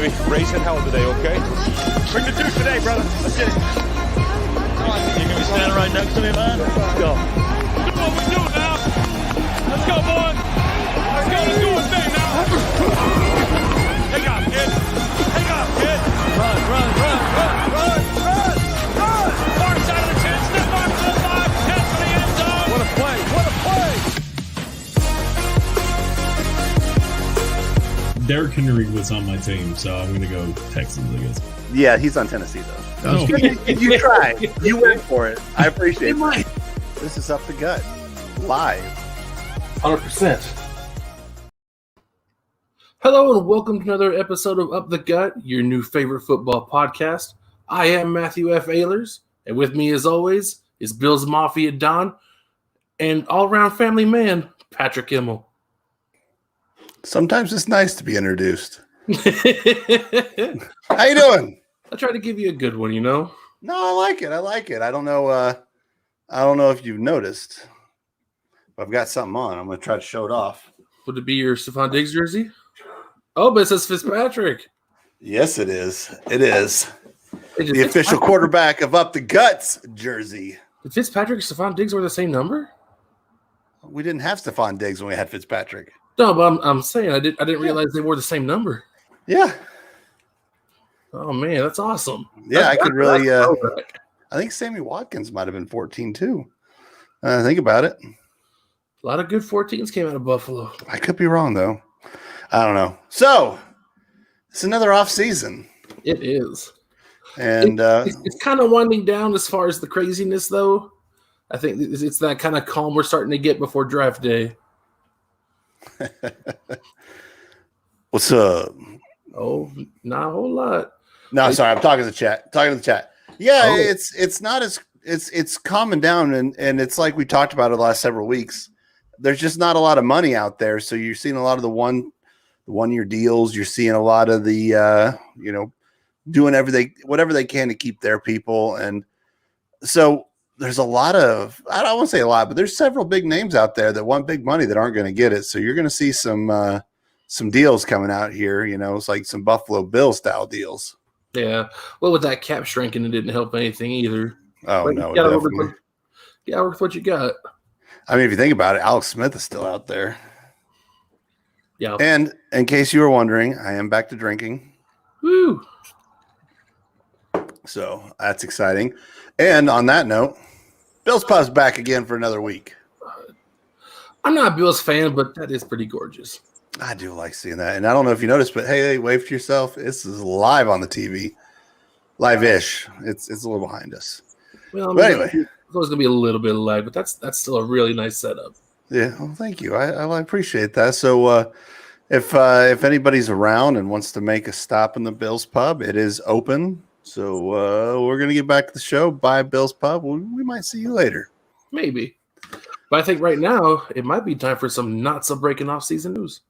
baby. Racing hell today, okay? Bring the juice today, brother. Let's get it. You're going to be standing right next to me, man? Let's go. Do what we do now. Let's go, boys. Let's go. Let's do our thing now. Take off, kid. Take off, kid. Run. Far side of the 10. Step on to the 5. Head to the end zone. What a play. What a play. Derrick Henry was on my team, so I'm going to go Texans, I guess. Yeah, he's on Tennessee, though. Oh. You tried. You went for it. I appreciate it. This is Up the Gut, live. 100%. Hello and welcome to another episode of Up the Gut, your new favorite football podcast. I am Matthew F. Ehlers, and with me as always is Bills Mafia Don and all-around family man, Patrick Immel. Sometimes it's nice to be introduced. I How you doing? tried to give you a good one, you know? No, I like it. I don't know if you've noticed. I've got something on. I'm going to try to show it off. Would it be your Stephon Diggs jersey? Oh, but it says Fitzpatrick. Yes, it is. It is. Hey, The official quarterback of Up the Guts jersey. Did Fitzpatrick and Stephon Diggs were the same number? We didn't have Stephon Diggs when we had Fitzpatrick. No, but I'm saying I didn't realize they wore the same number. Yeah. Oh man, that's awesome. Yeah, I could really I I think Sammy Watkins might have been 14 too. Think about it. A lot of good 14s came out of Buffalo. I could be wrong though. I don't know. So it's another off season. It is. And It's kind of winding down as far as the craziness, though. I think it's that kind of calm we're starting to get before draft day. what's up? Oh, not a whole lot. No, sorry, I'm talking to the chat. Yeah, Oh. it's not as it's calming down and it's like we talked about it the last several weeks. There's just not a lot of money out there, so you're seeing a lot of the one year deals. You're seeing a lot of the doing whatever they can to keep their people, and so there's a lot of, I don't want to say a lot, but there's several big names out there that want big money that aren't going to get it. So you're going to see some deals coming out here. It's like some Buffalo Bill style deals. Yeah. Well, with that cap shrinking, it didn't help anything either. Oh Like, no, you gotta definitely. work with what you got. I mean, if you think about it, Alex Smith is still out there. Yeah. And in case you were wondering, I am back to drinking. Woo. So that's exciting. And on that note, Bill's Pub's back again for another week. I'm not a Bills fan, but that is pretty gorgeous. I do like seeing that. And I don't know if you noticed, but hey, wave to yourself. This is live on the TV. Live-ish. It's a little behind us. Well, But anyway. it's going to be a little bit of lag, but that's still a really nice setup. Yeah, well, thank you. I appreciate that. So if anybody's around and wants to make a stop in the Bill's Pub, it is open. So we're going to get back to the show. Bye, Bill's Pub. We might see you later. Maybe. But I think right now it might be time for some not so breaking off season news.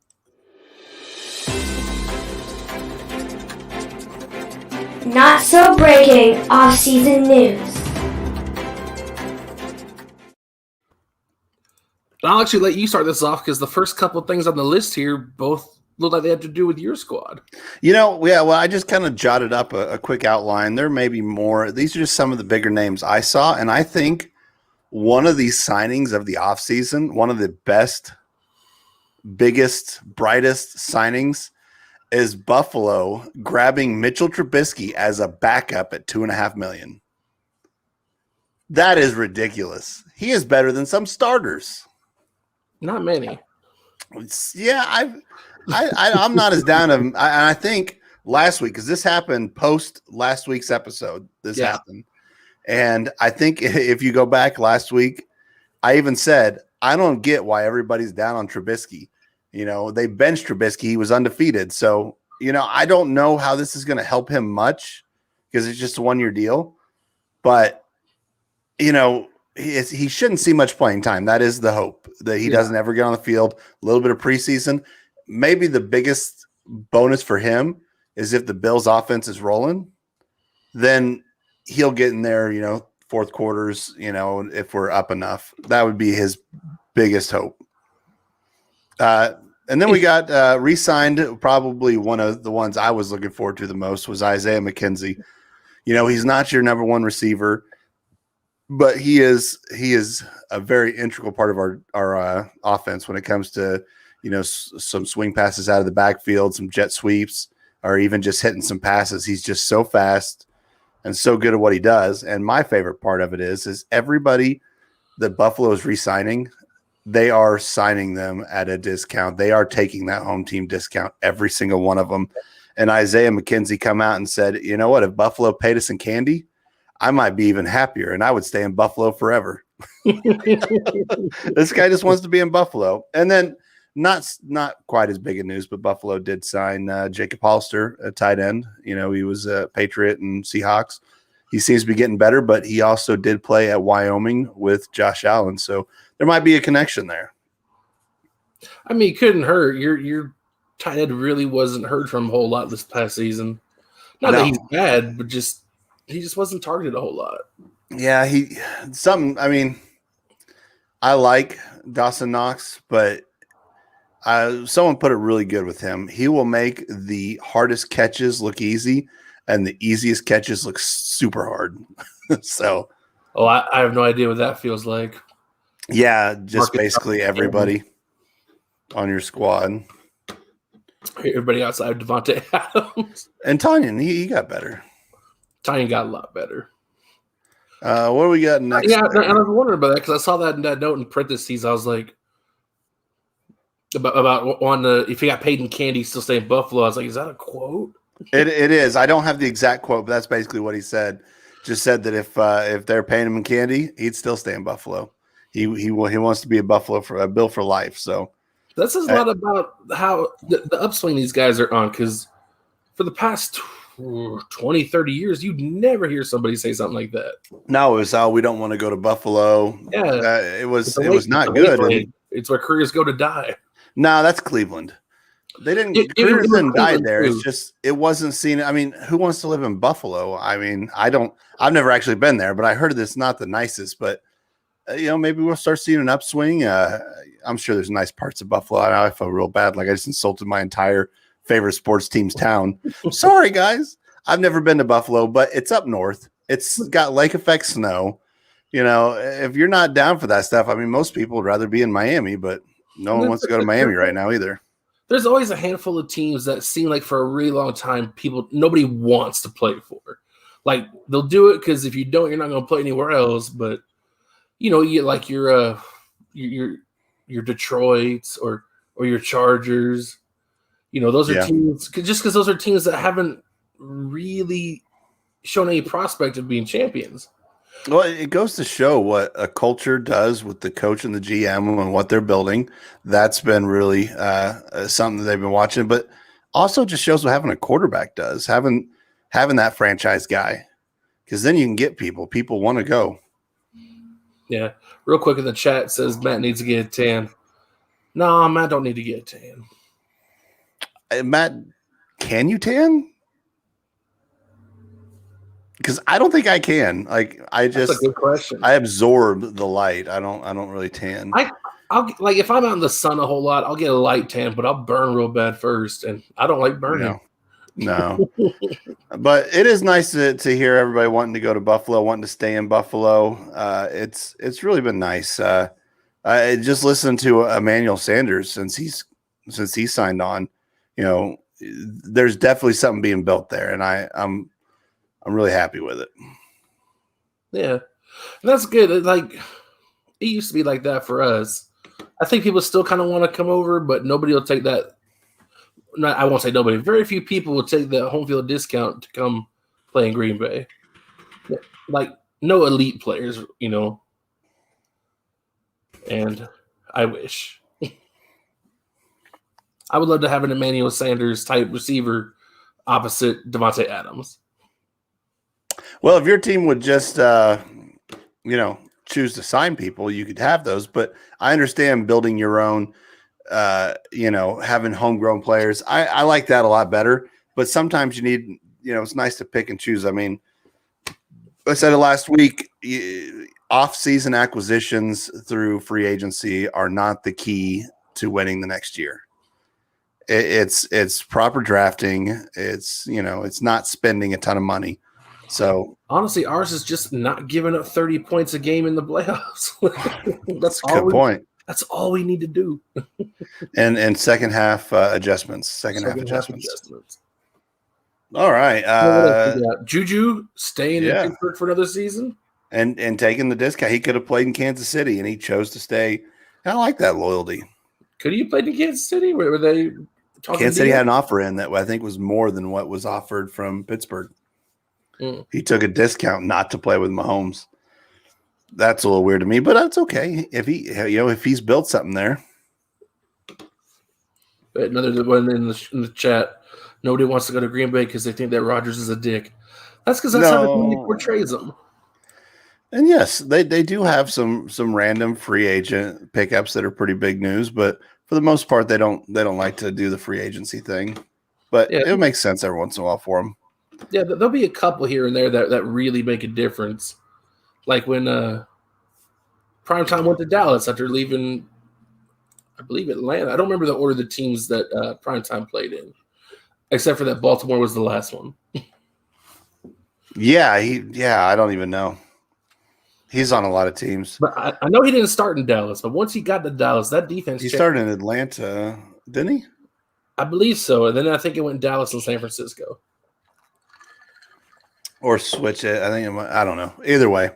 Not so breaking off-season news. I'll actually let you start this off because the first couple of things on the list here both look like they have to do with your squad. Yeah, well, I just kind of jotted up a quick outline. There may be more. These are just some of the bigger names I saw, and I think one of these signings of the offseason, one of the best, biggest, brightest signings is Buffalo grabbing Mitchell Trubisky as a backup at $2.5 million. That is ridiculous. He is better than some starters. Not many. Yeah, I'm not as down on him. I think last week, because this happened post last week's episode, happened. And I think if you go back last week, I even said, I don't get why everybody's down on Trubisky. They benched Trubisky. He was undefeated. So, I don't know how this is going to help him much because it's just a 1-year deal. But, he shouldn't see much playing time. That is the hope, that he doesn't ever get on the field. A little bit of preseason. Maybe the biggest bonus for him is if the Bills offense is rolling, then he'll get in there, fourth quarters, if we're up enough. That would be his biggest hope. And then we got re-signed. Probably one of the ones I was looking forward to the most was Isaiah McKenzie. He's not your number one receiver, but he is a very integral part of our offense when it comes to some swing passes out of the backfield, some jet sweeps, or even just hitting some passes. He's just so fast and so good at what he does. And my favorite part of it is everybody that Buffalo is re-signing, they are signing them at a discount. They are taking that home team discount, every single one of them. And Isaiah McKenzie come out and said, you know what, if Buffalo paid us in candy, I might be even happier, and I would stay in Buffalo forever. This guy just wants to be in Buffalo. And then not quite as big a news, but Buffalo did sign Jacob Hollister, a tight end. He was a Patriot and Seahawks. He seems to be getting better, but he also did play at Wyoming with Josh Allen. So there might be a connection there. I mean, it couldn't hurt. Your tight end really wasn't heard from a whole lot this past season. Not that he's bad, but he just wasn't targeted a whole lot. Yeah, I mean, I like Dawson Knox, but someone put it really good with him. He will make the hardest catches look easy, and the easiest catches look super hard. So, I have no idea what that feels like. Yeah, just basically everybody on your squad. Everybody outside Devontae Adams. And Tanyan, he got better. Tanyan got a lot better. What do we got next? Yeah, and I was wondering about that because I saw that note in parentheses. I was like, about if he got paid in candy, still stay in Buffalo. I was like, is that a quote? It is. I don't have the exact quote, but that's basically what he said. Just said that if they're paying him in candy, he'd still stay in Buffalo. He wants to be a Buffalo for a Bill for life. So this is a lot about how the upswing these guys are on, because for the past 20, 30 years, you'd never hear somebody say something like that. No, it was we don't want to go to Buffalo. Yeah, it was not good. It's where careers go to die. No, that's Cleveland. They didn't. Careers didn't die there. It's just it wasn't seen. I mean, who wants to live in Buffalo? I mean, I've never actually been there, but I heard it's not the nicest. But maybe we'll start seeing an upswing. I'm sure there's nice parts of Buffalo. I feel real bad, like I just insulted my entire favorite sports team's town. Sorry, guys. I've never been to Buffalo, but it's up north. It's got lake effect snow. If you're not down for that stuff, I mean, most people would rather be in Miami, but no one wants to go to Miami right now either. There's always a handful of teams that seem like for a really long time nobody wants to play for. Like they'll do it because if you don't, you're not going to play anywhere else. But you like your Detroits or your Chargers. Those are teams just because those are teams that haven't really shown any prospect of being champions. Well, it goes to show what a culture does with the coach and the GM and what they're building. That's been really something that they've been watching, but also just shows what having a quarterback does, having that franchise guy, because then you can get people. People want to go. Yeah. Real quick in the chat says Matt needs to get a tan. No, Matt don't need to get a tan. Matt, can you tan? Because I don't think I can. Like That's a good question. I absorb the light. I don't really tan. I'll like if I'm out in the sun a whole lot, I'll get a light tan, but I'll burn real bad first, and I don't like burning. No. But it is nice to hear everybody wanting to go to Buffalo, wanting to stay in Buffalo. It's really been nice. I just listened to Emmanuel Sanders since he signed on. There's definitely something being built there, and I'm really happy with it. Yeah, and that's good. Like it used to be like that for us. I think people still kind of want to come over, but nobody will take that. I won't say nobody. Very few people will take the home field discount to come play in Green Bay. Like no elite players, And I wish. I would love to have an Emmanuel Sanders type receiver opposite Devontae Adams. Well, if your team would just, choose to sign people, you could have those. But I understand building your own, having homegrown players. I like that a lot better. But sometimes you need, it's nice to pick and choose. I mean, I said it last week, off-season acquisitions through free agency are not the key to winning the next year. It's proper drafting. It's it's not spending a ton of money. So honestly, ours is just not giving up 30 points a game in the playoffs. that's a good point. That's all we need to do. And second half adjustments. Second half adjustments. All right. Juju staying in Pittsburgh for another season. And taking the discount. He could have played in Kansas City, and he chose to stay. I like that loyalty. Could he have played in Kansas City? Were they talking? Kansas City had an offer in that I think was more than what was offered from Pittsburgh. He took a discount not to play with Mahomes. That's a little weird to me, but that's okay. If he's built something there. Another one in the chat. Nobody wants to go to Green Bay because they think that Rodgers is a dick. That's because that's how the media portrays him. And yes, they do have some random free agent pickups that are pretty big news, but for the most part, they don't like to do the free agency thing. But it makes sense every once in a while for them. Yeah, there'll be a couple here and there that really make a difference. Like when Primetime went to Dallas after leaving, I believe, Atlanta. I don't remember the order of the teams that Primetime played in, except for that Baltimore was the last one. I don't even know. He's on a lot of teams. But I know he didn't start in Dallas, but once he got to Dallas, that defense He started in Atlanta, didn't he? I believe so. And then I think it went Dallas and San Francisco. Or switch it. I don't know. Either way.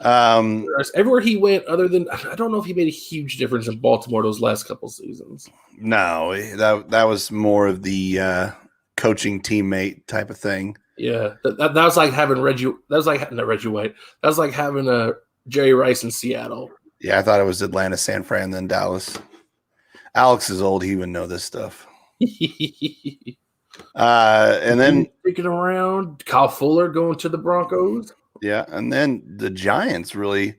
Everywhere he went, other than I don't know if he made a huge difference in Baltimore those last couple seasons. No, that was more of the coaching teammate type of thing. Yeah, that was like having Reggie. That was like not Reggie White. That was like having a Jerry Rice in Seattle. Yeah, I thought it was Atlanta, San Fran, then Dallas. Alex is old; he would know this stuff. And then sticking around, Kyle Fuller going to the Broncos. Yeah, and then the Giants really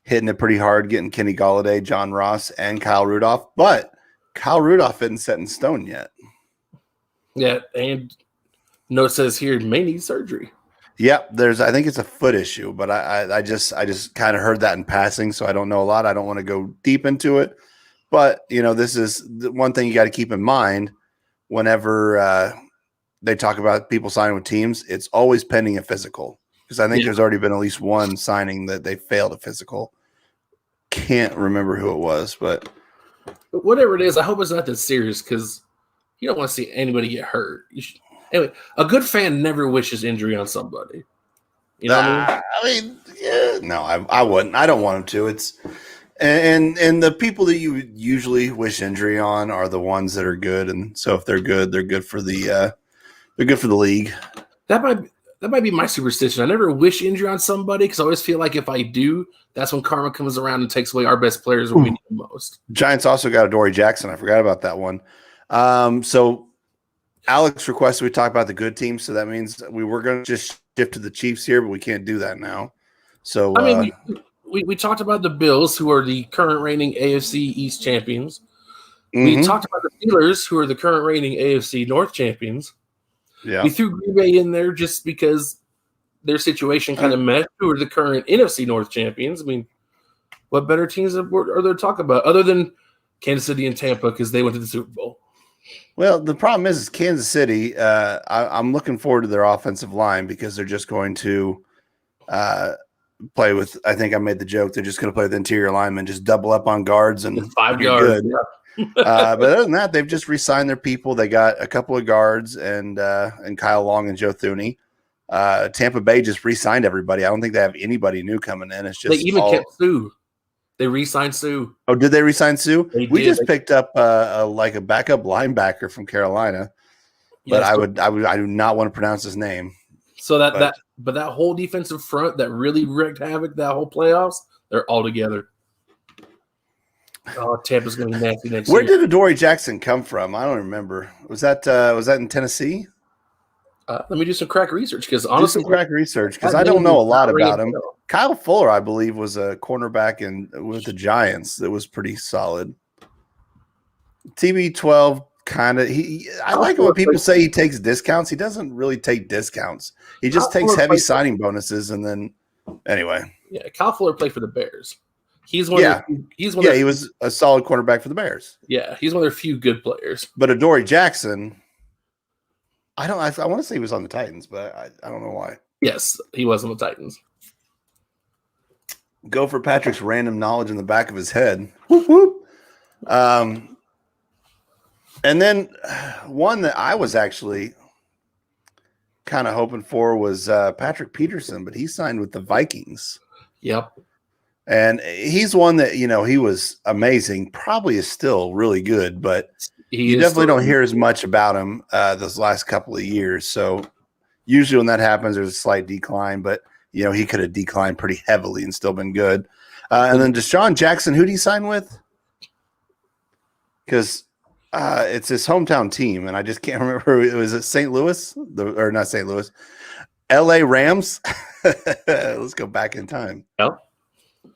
hitting it pretty hard, getting Kenny Golladay, John Ross, and Kyle Rudolph. But Kyle Rudolph isn't set in stone yet. Yeah, and note says here may need surgery. Yep, I think it's a foot issue, but I just kind of heard that in passing, so I don't know a lot. I don't want to go deep into it, but this is the one thing you got to keep in mind whenever they talk about people signing with teams. It's always pending a physical. Because I think there's already been at least one signing that they failed a physical. Can't remember who it was, but whatever it is, I hope it's not that serious because you don't want to see anybody get hurt. Anyway, a good fan never wishes injury on somebody. You know what I mean? No, I wouldn't. I don't want him to. It's and the people that you usually wish injury on are the ones that are good, and so if they're good for the league. That might be my superstition. I never wish injury on somebody because I always feel like if I do, that's when karma comes around and takes away our best players when we need them most. Giants also got a Dory Jackson. I forgot about that one. So Alex requested we talk about the good teams, so that means we were going to just shift to the Chiefs here, but we can't do that now. So we talked about the Bills, who are the current reigning AFC East champions. We talked about the Steelers, who are the current reigning AFC North champions. Yeah. We threw Green Bay in there just because their situation kind of met, who are the current NFC North champions. I mean, what better teams are there to talk about other than Kansas City and Tampa because they went to the Super Bowl? Well, the problem is Kansas City, I'm looking forward to their offensive line because they're just going to play with – I think I made the joke. They're just going to play with interior linemen, just double up on guards and 5 guards. Yeah. But other than that, they've just re-signed their people. They got a couple of guards and Kyle Long and Joe Thuney. Tampa Bay just re-signed everybody. I don't think they have anybody new coming in. It's just they even kept Sue. They re-signed Sue. Oh, did they re-sign Sue? We just picked up a backup linebacker from Carolina, but I do not want to pronounce his name. So that whole defensive front that really wreaked havoc that whole playoffs, they're all together. Oh, Tampa's going to be nasty next year. Where did Adoree Jackson come from? I don't remember. Was that in Tennessee? Let me do some crack research because honestly, I don't know a lot about him. Kyle Fuller, I believe, was a cornerback with the Giants that was pretty solid. TB12 kind of. I like it when people say he takes discounts. He doesn't really take discounts. He just takes heavy signing bonuses and then anyway. Yeah, Kyle Fuller played for the Bears. He's one. Yeah. He's one. He was a solid cornerback for the Bears. Yeah, he's one of their few good players. But Adoree Jackson, I want to say he was on the Titans, but I don't know why. Yes, he was on the Titans. Go for Patrick's random knowledge in the back of his head. Whoop, whoop. And then one that I was actually kind of hoping for was Patrick Peterson, but he signed with the Vikings. Yep. And he's one that, he was amazing, probably is still really good, but you definitely don't hear as much about him those last couple of years. So usually when that happens, there's a slight decline, but he could have declined pretty heavily and still been good. And then Deshaun Jackson, who did he sign with? Because it's his hometown team, and I just can't remember. It was at St. Louis, or not St. Louis, L.A. Rams. Let's go back in time. Yep.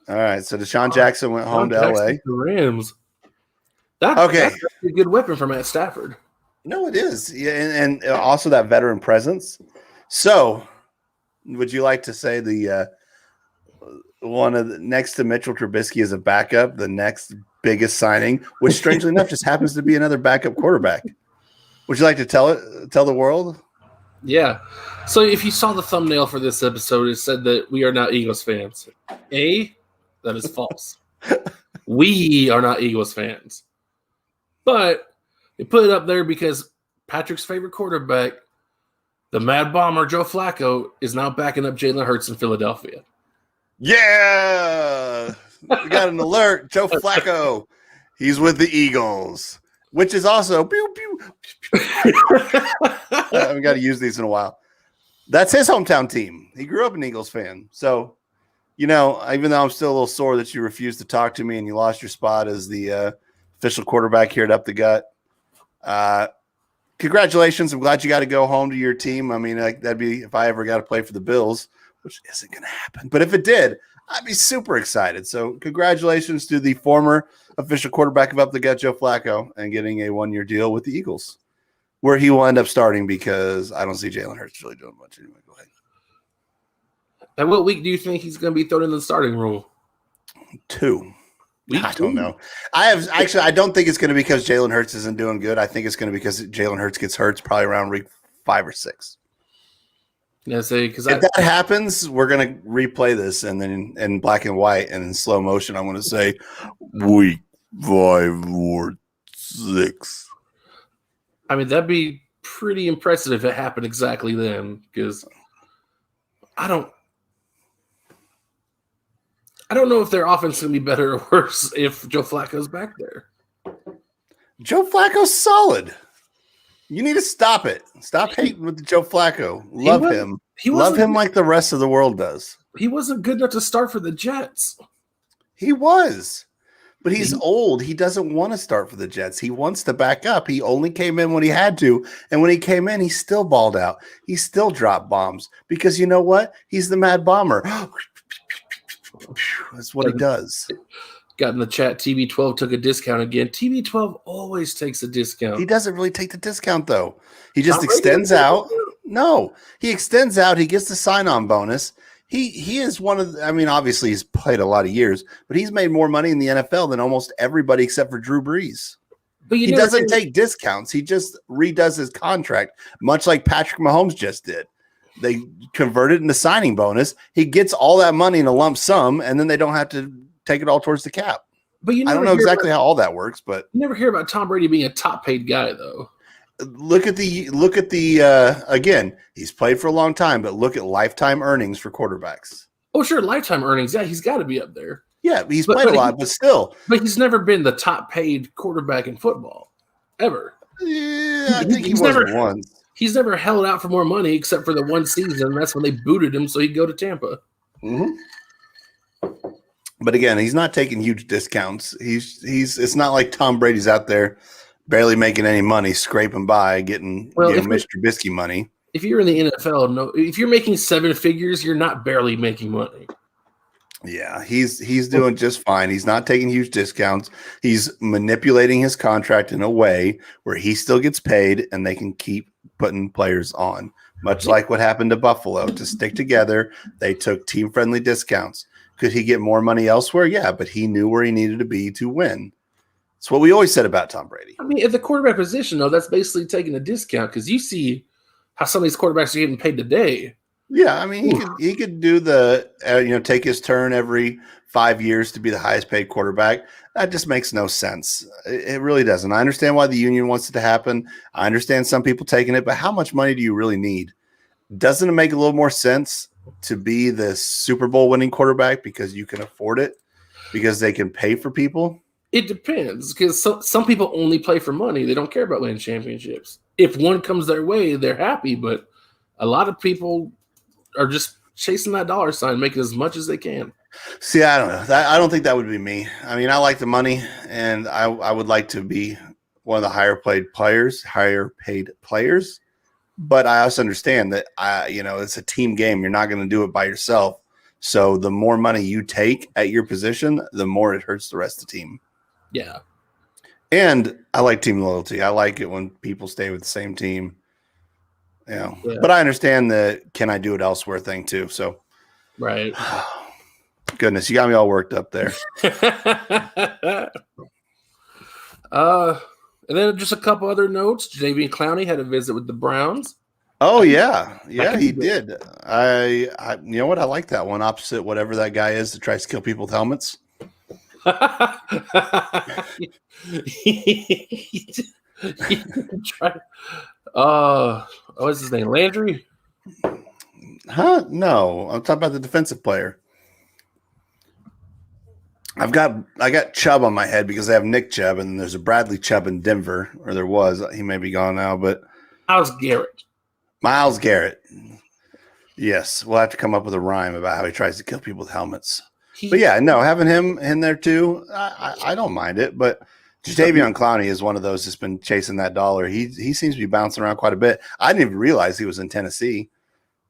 All right, so Deshaun Jackson went home to L.A. The Rams. That's a good weapon for Matt Stafford. No, it is. Yeah, and also that veteran presence. So, would you like to say the one of the next to Mitchell Trubisky as a backup, the next biggest signing, which strangely enough just happens to be another backup quarterback? Would you like to tell the world? Yeah. So if you saw the thumbnail for this episode, it said that we are not Eagles fans. That is false. We are not Eagles fans. But they put it up there because Patrick's favorite quarterback, the Mad Bomber Joe Flacco, is now backing up Jalen Hurts in Philadelphia. Yeah. We got an alert. Joe Flacco. He's with the Eagles, which is also pew, pew. I haven't got to use these in a while. That's his hometown team. He grew up an Eagles fan. So, even though I'm still a little sore that you refused to talk to me and you lost your spot as the official quarterback here at Up the Gut, congratulations. I'm glad you got to go home to your team. I mean, that'd be if I ever got to play for the Bills, which isn't going to happen. But if it did, I'd be super excited. So congratulations to the former official quarterback of Up the Gut, Joe Flacco, and getting a 1-year deal with the Eagles, where he will end up starting because I don't see Jalen Hurts really doing much anyway. Go ahead. And what week do you think he's going to be thrown in the starting role? 2. I don't know. I don't think it's going to be because Jalen Hurts isn't doing good. I think it's going to be because Jalen Hurts gets hurt probably around week 5 or 6. Yeah, if that happens, we're going to replay this and then in black and white and in slow motion. I'm going to say week 5 or 6. I mean, that'd be pretty impressive if it happened exactly then, because I don't know if their offense is going to be better or worse if Joe Flacco's back there. Joe Flacco's solid. You need to stop it. Stop hating with Joe Flacco. Love him. Love him like the rest of the world does. He wasn't good enough to start for the Jets. He was. But he's old. He doesn't want to start for the Jets. He wants to back up. He only came in when he had to. And when he came in, he still balled out. He still dropped bombs. Because you know what? He's the Mad Bomber. That's what he does. Got in the chat, TB12 took a discount again. TB12 always takes a discount. He doesn't really take the discount, though. He just extends out. No, he extends out. He gets the sign-on bonus. He is one of the, I mean, obviously he's played a lot of years, but he's made more money in the NFL than almost everybody except for Drew Brees. But he doesn't take discounts. He just redoes his contract, much like Patrick Mahomes just did. They convert it into signing bonus. He gets all that money in a lump sum, and then they don't have to take it all towards the cap. But I don't know exactly how all that works, but you never hear about Tom Brady being a top paid guy, though. Look at the again, he's played for a long time, but look at lifetime earnings for quarterbacks. Oh, sure, lifetime earnings. Yeah, he's got to be up there. Yeah, he's played a lot, but still. But he's never been the top paid quarterback in football, ever. Yeah, I think he was once. He's never held out for more money except for the one season. That's when they booted him so he'd go to Tampa. Mm-hmm. But again, he's not taking huge discounts. It's not like Tom Brady's out there barely making any money, scraping by, getting Mitch Trubisky money. If you're in the NFL, if you're making 7 figures, you're not barely making money. Yeah, he's doing just fine. He's not taking huge discounts. He's manipulating his contract in a way where he still gets paid and they can keep putting players on. Much like what happened to Buffalo. To stick together, they took team-friendly discounts. Could he get more money elsewhere? Yeah, but he knew where he needed to be to win. It's what we always said about Tom Brady. I mean, at the quarterback position, though, that's basically taking a discount because you see how some of these quarterbacks are getting paid today. Yeah, I mean, he could do the take his turn every 5 years to be the highest paid quarterback. That just makes no sense. It really doesn't. I understand why the union wants it to happen. I understand some people taking it, but how much money do you really need? Doesn't it make a little more sense to be the Super Bowl winning quarterback because you can afford it, because they can pay for people? It depends because some people only play for money. They don't care about winning championships. If one comes their way, they're happy, but a lot of people are just chasing that dollar sign, making as much as they can. See, I don't know. I don't think that would be me. I mean, I like the money, and I would like to be one of the higher paid players. But I also understand that it's a team game. You're not going to do it by yourself. So the more money you take at your position, the more it hurts the rest of the team. Yeah. And I like team loyalty. I like it when people stay with the same team. Yeah. But I understand the can I do it elsewhere thing too. So right. Goodness, you got me all worked up there. And then just a couple other notes. Jadeveon Clowney had a visit with the Browns. Oh yeah, he did. I you know what? I like that one. Opposite whatever that guy is that tries to kill people with helmets. What's his name? Landry? Huh? No, I'm talking about the defensive player. I got Chubb on my head because I have Nick Chubb, and there's a Bradley Chubb in Denver, or there was. He may be gone now, but Myles Garrett. Yes, we'll have to come up with a rhyme about how he tries to kill people with helmets. But yeah, no, having him in there too, I don't mind it. But Jadeveon Clowney is one of those that's been chasing that dollar. He seems to be bouncing around quite a bit. I didn't even realize he was in Tennessee.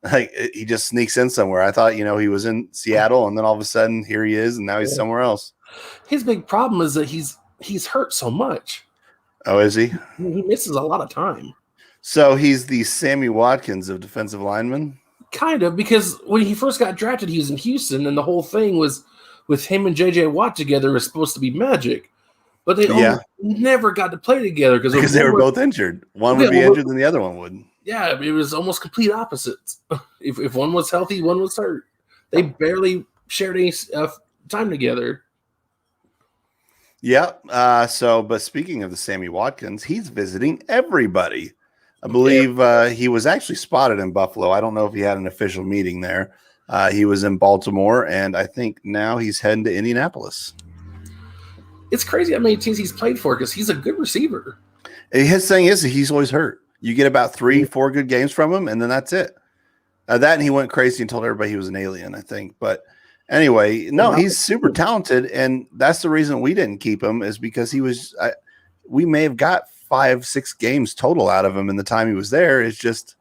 Like he just sneaks in somewhere. I thought, he was in Seattle, and then all of a sudden here he is, and now he's somewhere else. His big problem is that he's hurt so much. Oh, is he? He misses a lot of time. So he's the Sammy Watkins of defensive linemen? Kind of, because when he first got drafted, he was in Houston, and the whole thing was with him and J.J. Watt together was supposed to be magic. But they never got to play together because they were both injured. One would be injured than the other one would. Yeah, it was almost complete opposites. If one was healthy, one was hurt. They barely shared any time together. Yeah. But speaking of the Sammy Watkins, he's visiting everybody. I believe he was actually spotted in Buffalo. I don't know if he had an official meeting there. He was in Baltimore, and I think now he's heading to Indianapolis. It's crazy how many teams he's played for because he's a good receiver. His thing is he's always hurt. You get about 3-4 good games from him, and then that's it. That and he went crazy and told everybody he was an alien, I think. But anyway, no, he's super talented, and that's the reason we didn't keep him is because he was we may have got 5-6 games total out of him in the time he was there. It's just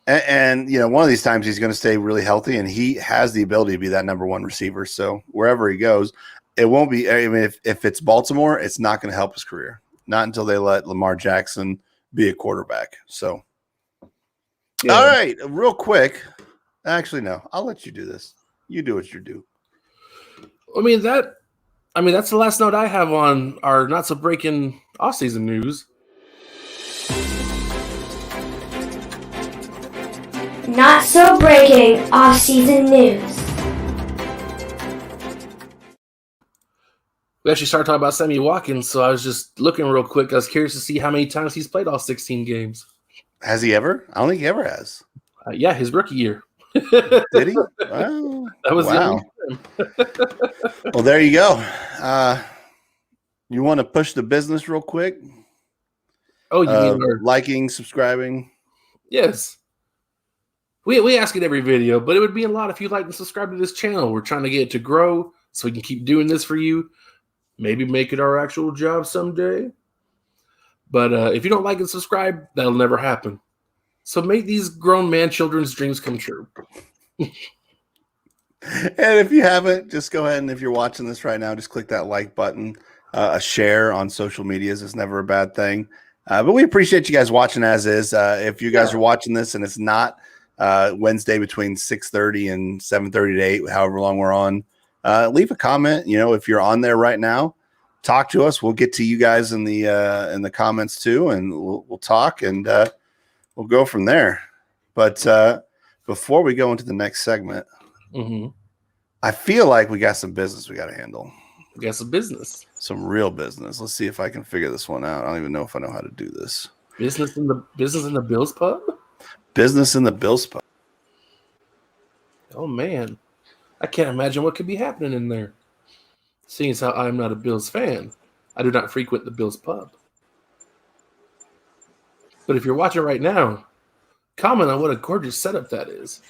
and one of these times he's going to stay really healthy, and he has the ability to be that number one receiver. So wherever he goes, it won't be. I mean, if it's Baltimore, it's not going to help his career. Not until they let Lamar Jackson be a quarterback. So, all right, real quick. Actually, no, I'll let you do this. You do what you do. That's the last note I have on our not so breaking offseason news. Not so breaking offseason news. We actually started talking about Sammy Watkins, so I was just looking real quick. I was curious to see how many times he's played all 16 games. Has he ever? I don't think he ever has. Yeah, his rookie year. Did he? Well, that was wow. Well, there you go. You want to push the business real quick? Oh, you mean liking, subscribing? Yes. We ask it every video, but it would mean a lot if you like and subscribe to this channel. We're trying to get it to grow so we can keep doing this for you. Maybe make it our actual job someday. But if you don't like and subscribe, that'll never happen. So make these grown man children's dreams come true. And if you haven't, just go ahead and if you're watching this right now, just click that like button. A share on social medias is never a bad thing. But we appreciate you guys watching as is. If you guys are watching this and it's not Wednesday between 6:30 and 7:30 to 8, however long we're on. Leave a comment. If you're on there right now, talk to us. We'll get to you guys in the comments too, and we'll talk and we'll go from there. But before we go into the next segment, I feel like we got some business we got to handle. We got some business. Some real business. Let's see if I can figure this one out. I don't even know if I know how to do this. Business in the Bills pub? Business in the Bills pub. Oh man. I can't imagine what could be happening in there. Seeing as how I'm not a Bills fan, I do not frequent the Bills pub. But if you're watching right now, comment on what a gorgeous setup that is.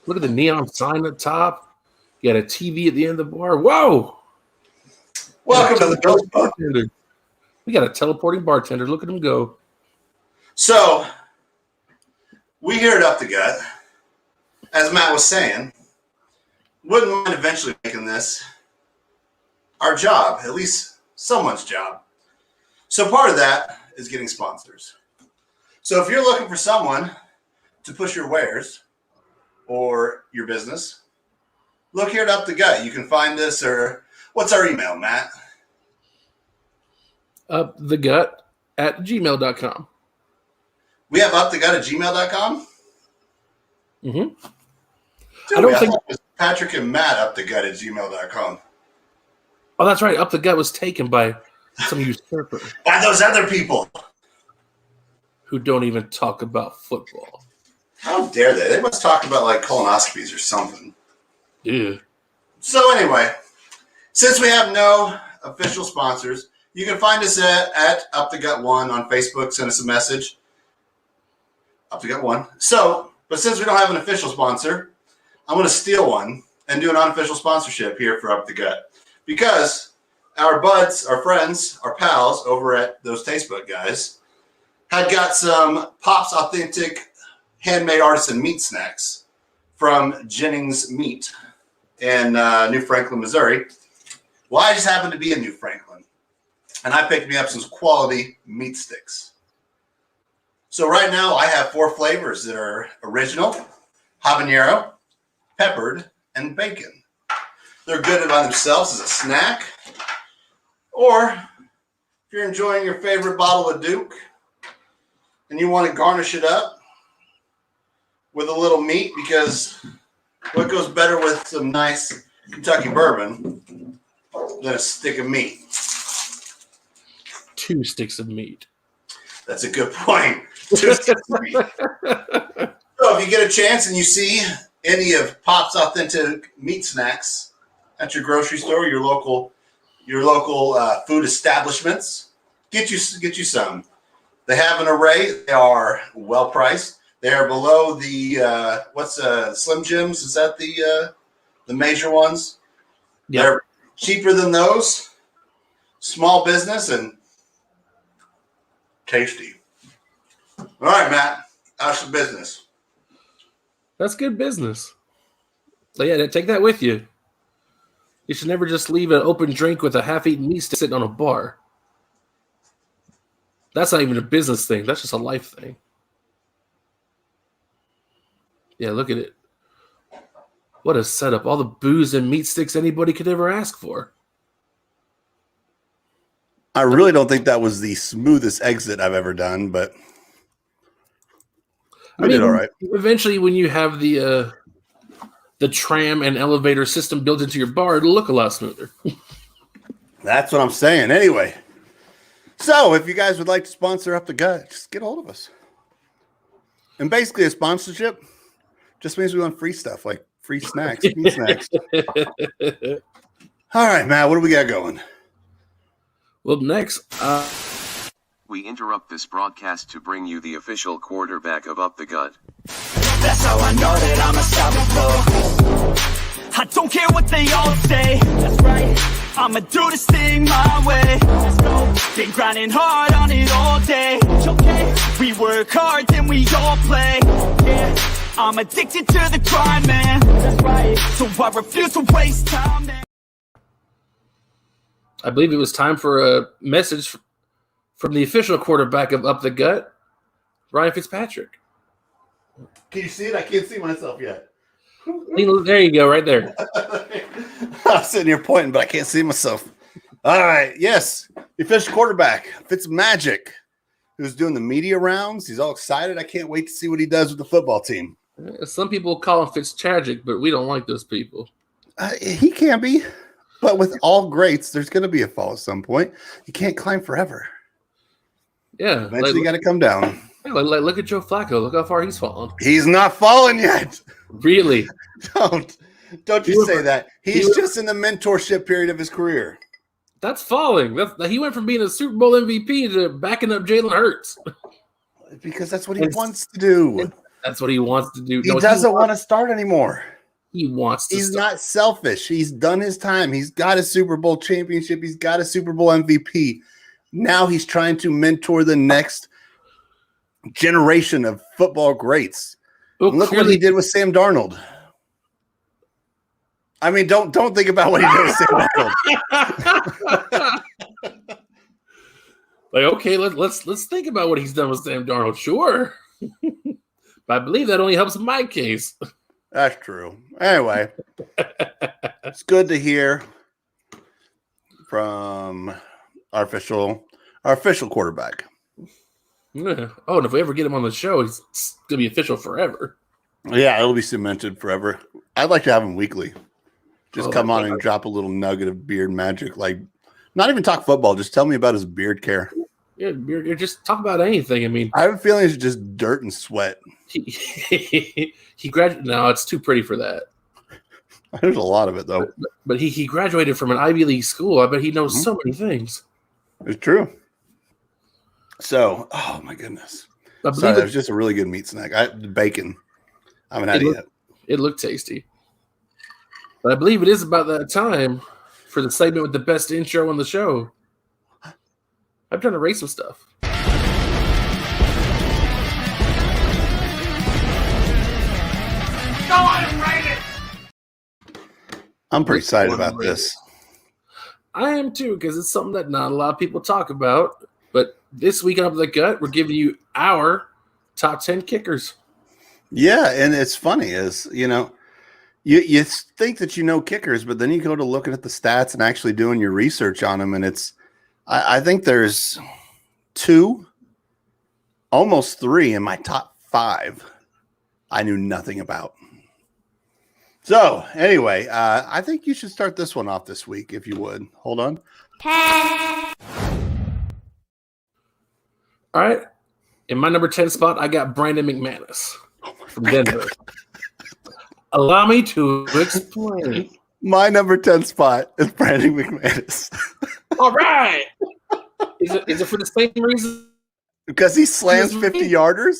Look at the neon sign up top. You got a TV at the end of the bar. Whoa! Welcome to the Bills pub. We got a teleporting bartender. Look at him go. So, we here at Up the Gut, as Matt was saying, wouldn't mind eventually making this our job, at least someone's job. So part of that is getting sponsors. So if you're looking for someone to push your wares or your business, look here at Up the Gut. You can find us, or what's our email, Matt? upthegut@gmail.com. We have upthegut@gmail.com? Mm-hmm. Dude, I don't think it was Patrick and Matt upthegut@gmail.com. Oh, that's right. Up the Gut was taken by some usurper. By those other people who don't even talk about football. How dare they? They must talk about like colonoscopies or something. Yeah. So anyway, since we have no official sponsors, you can find us at Up the Gut 1 on Facebook. Send us a message. Up the Gut 1. So, but since we don't have an official sponsor, I'm going to steal one and do an unofficial sponsorship here for Up the Gut. Because our buds, our friends, our pals over at those Taste Bud guys had got some Pop's Authentic Handmade Artisan Meat Snacks from Jennings Meat in New Franklin, Missouri. Well, I just happened to be in New Franklin, and I picked me up some quality meat sticks. So right now I have 4 flavors that are original, habanero, peppered, and bacon. They're good by themselves as a snack, or if you're enjoying your favorite bottle of Duke and you want to garnish it up with a little meat, because what goes better with some nice Kentucky bourbon than a stick of meat? 2 sticks of meat. That's a good point. 2 sticks of meat. So if you get a chance and you see any of Pop's Authentic Meat Snacks at your grocery store, your local food establishments, get you some. They have an array. They are well priced. They are below the Slim Jims? Is that the major ones? Yep. They're cheaper than those. Small business and tasty. All right, Matt. How's the business? That's good business. So yeah, take that with you. You should never just leave an open drink with a half-eaten meat stick sitting on a bar. That's not even a business thing. That's just a life thing. Yeah, look at it. What a setup. All the booze and meat sticks anybody could ever ask for. I really don't think that was the smoothest exit I've ever done, but we did all right. Eventually, when you have the tram and elevator system built into your bar, it'll look a lot smoother. That's what I'm saying. Anyway, so if you guys would like to sponsor Up the Gut, just get a hold of us. And basically, a sponsorship just means we want free stuff, like free snacks, meat snacks. All right, Matt, what do we got going? Well, next, we interrupt this broadcast to bring you the official quarterback of Up the Gut. That's how I know that I'm unstoppable. I don't care what they all say. That's right. I'ma do this thing my way. Let's go. Been grinding hard on it all day. Okay. We work hard, then we all play. Yeah. I'm addicted to the grind, man. That's right. So I refuse to waste time, man. I believe it was time for a message from the official quarterback of Up the Gut, Ryan Fitzpatrick. Can you see it? I can't see myself yet. There you go, right there. I'm sitting here pointing, but I can't see myself. All right. Yes. The official quarterback, Fitzmagic, who's doing the media rounds. He's all excited. I can't wait to see what he does with the football team. Some people call him Fitztragic, but we don't like those people. He can be. But with all greats, there's going to be a fall at some point. You can't climb forever. Yeah. Eventually, you got to come down. Look at Joe Flacco. Look how far he's fallen. He's not fallen yet. Really? Don't you say that. He's just in the mentorship period of his career. That's falling. He went from being a Super Bowl MVP to backing up Jalen Hurts. Because that's what he wants to do. That's what he wants to do. He doesn't want to start anymore. He wants to. He's not selfish. He's done his time. He's got a Super Bowl championship. He's got a Super Bowl MVP. Now he's trying to mentor the next generation of football greats. Well, look what he did with Sam Darnold. I mean, don't think about what he did with Sam Darnold. Okay, let's think about what he's done with Sam Darnold. Sure, but I believe that only helps my case. That's true. Anyway, it's good to hear from our official quarterback. Yeah. Oh, and if we ever get him on the show, he's gonna be official forever. Yeah, it'll be cemented forever. I'd like to have him weekly. Just come on and drop a little nugget of beard magic. Like, not even talk football. Just tell me about his beard care. Yeah, just talk about anything. I mean, I have a feeling it's just dirt and sweat. He graduated. No, it's too pretty for that. There's a lot of it, though. But he graduated from an Ivy League school. I bet he knows so many things. It's true. So, oh my goodness. Sorry, that was just a really good meat snack. Bacon. I haven't had it yet. It looked tasty. But I believe it is about that time for the segment with the best intro on the show. I'm trying to rate some stuff. Go on and rate it! I'm pretty excited about this. I am too, because it's something that not a lot of people talk about. But this week on Up the Gut, we're giving you our top 10 kickers. Yeah, and it's funny is, you think that you know kickers, but then you go to looking at the stats and actually doing your research on them, and I think there's 2, almost 3 in my top 5 I knew nothing about. So anyway, I think you should start this one off this week, if you would. Hold on. All right. In my number 10 spot, I got Brandon McManus from Denver. Allow me to explain. My number 10 spot is Brandon McManus. All right. Is it for the same reason? Because he slams 50-yarders?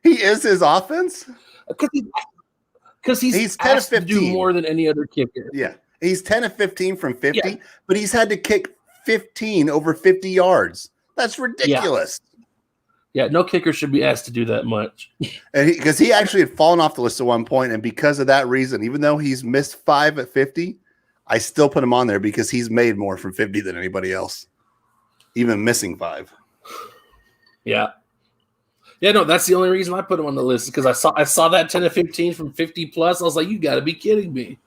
He is his offense? Because he's 10 of 15. To do more than any other kicker. Yeah. He's 10 of 15 from 50, but he's had to kick 15 over 50 yards. That's ridiculous. Yeah, no kicker should be asked to do that much. And because he actually had fallen off the list at one point, and because of that reason, even though he's missed 5 at 50, I still put him on there because he's made more from 50 than anybody else, even missing 5. Yeah. Yeah, no, that's the only reason I put him on the list, because I saw that 10 to 15 from 50 plus. I was like, you got to be kidding me.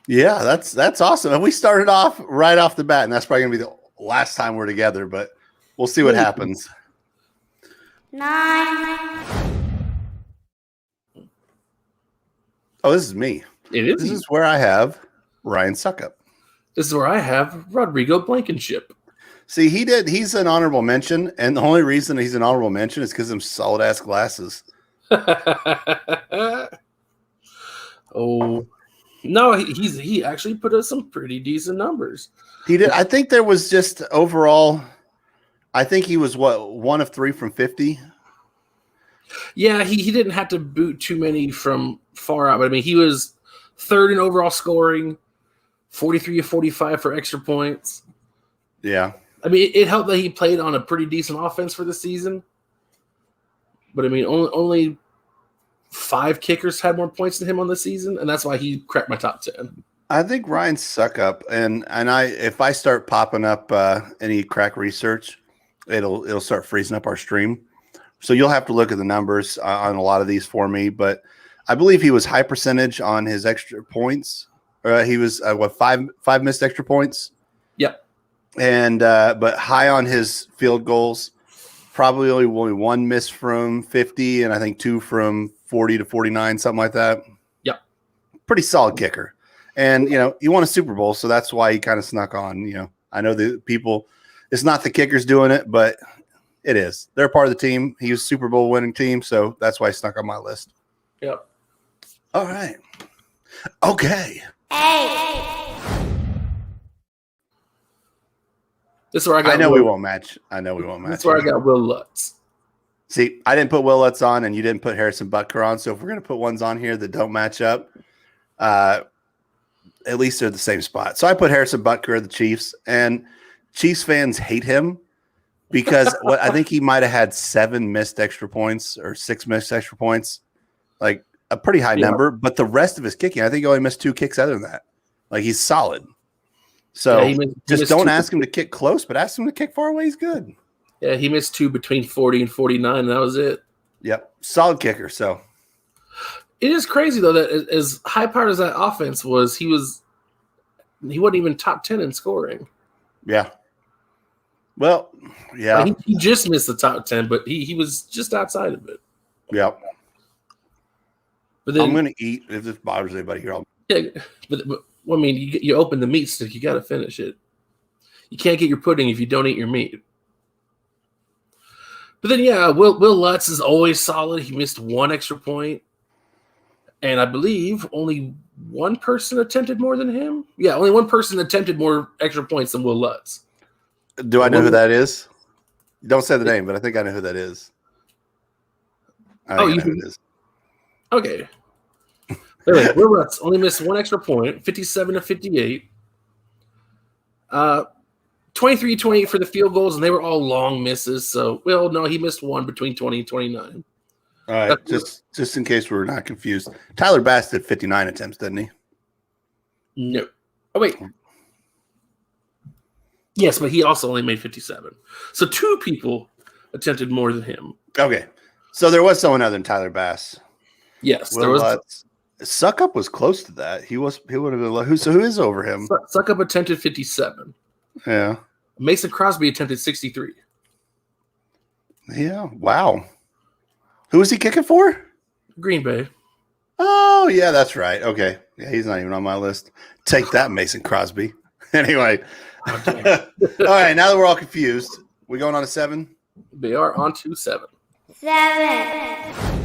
Yeah, that's awesome. And we started off right off the bat, and that's probably going to be the last time we're together, but we'll see what happens. 9. Oh, this is me. It is. This is where I have Ryan Suckup. This is where I have Rodrigo Blankenship. See, he's an honorable mention, and the only reason he's an honorable mention is because of solid ass glasses. Oh no, he actually put up some pretty decent numbers. He did. I think there was just overall. I think he was 1 of 3 from 50. Yeah, he didn't have to boot too many from far out, but I mean he was 3rd in overall scoring, 43 of 45 for extra points. Yeah. I mean, it helped that he played on a pretty decent offense for the season. But I mean, only 5 kickers had more points than him on the season, and that's why he cracked my top 10. I think Ryan Suckup, and if I start popping up any crack research, it'll start freezing up our stream. So you'll have to look at the numbers on a lot of these for me, but I believe he was high percentage on his extra points. He was five missed extra points. Yep. And but high on his field goals. Probably only one miss from 50, and I think 2 from 40 to 49, something like that. Yep. Pretty solid kicker. And, he won a Super Bowl, so that's why he kind of snuck on. I know the people, it's not the kickers doing it, but it is. They're part of the team. He was Super Bowl winning team, so that's why he snuck on my list. Yep. All right. Okay. This is where I know we won't match. That's where I got Will Lutz. See, I didn't put Will Lutz on, and you didn't put Harrison Butker on. So if we're going to put ones on here that don't match up, at least they're the same spot. So I put Harrison Butker of the Chiefs, and Chiefs fans hate him because I think he might have had 7 missed extra points or 6 missed extra points, like a pretty high number. But the rest of his kicking, I think he only missed 2 kicks other than that. Like, he's solid. So he just don't ask him to kick close, but ask him to kick far away. He's good. Yeah, he missed 2 between 40 and 49, and that was it. Yep. Solid kicker. So it is crazy, though, that as high powered as that offense was, he wasn't even top 10 in scoring. Yeah. Well, yeah. Like he just missed the top 10, but he was just outside of it. Yep. But then, I'm going to eat. If this bothers anybody here, but I mean, you open the meat stick, you got to finish it. You can't get your pudding if you don't eat your meat. But then, yeah, Will Lutz is always solid. He missed 1 extra point. And I believe only one person attempted more than him. Yeah, only one person attempted more extra points than Will Lutz. Do I know who that is? Don't say the name, but I think I know who that is. I know who it is. Okay. Anyway, Will Lutz only missed 1 extra point, 57 to 58. 23-28 for the field goals, and they were all long misses. So, well, no, he missed 1 between 20 and 29. All right, just in case we're not confused. Tyler Bass did 59 attempts, didn't he? No. Oh, wait. Yes, but he also only made 57. So 2 people attempted more than him. Okay. So there was someone other than Tyler Bass. Yes, there was. Suckup was close to that. He would have been who is over him? Suckup attempted 57. Yeah. Mason Crosby attempted 63. Yeah. Wow. Who was he kicking for? Green Bay. Oh, yeah, that's right. Okay. Yeah, he's not even on my list. Take that, Mason Crosby. Anyway. All right, now that we're all confused, we going on to 7? They are on to 7. 7.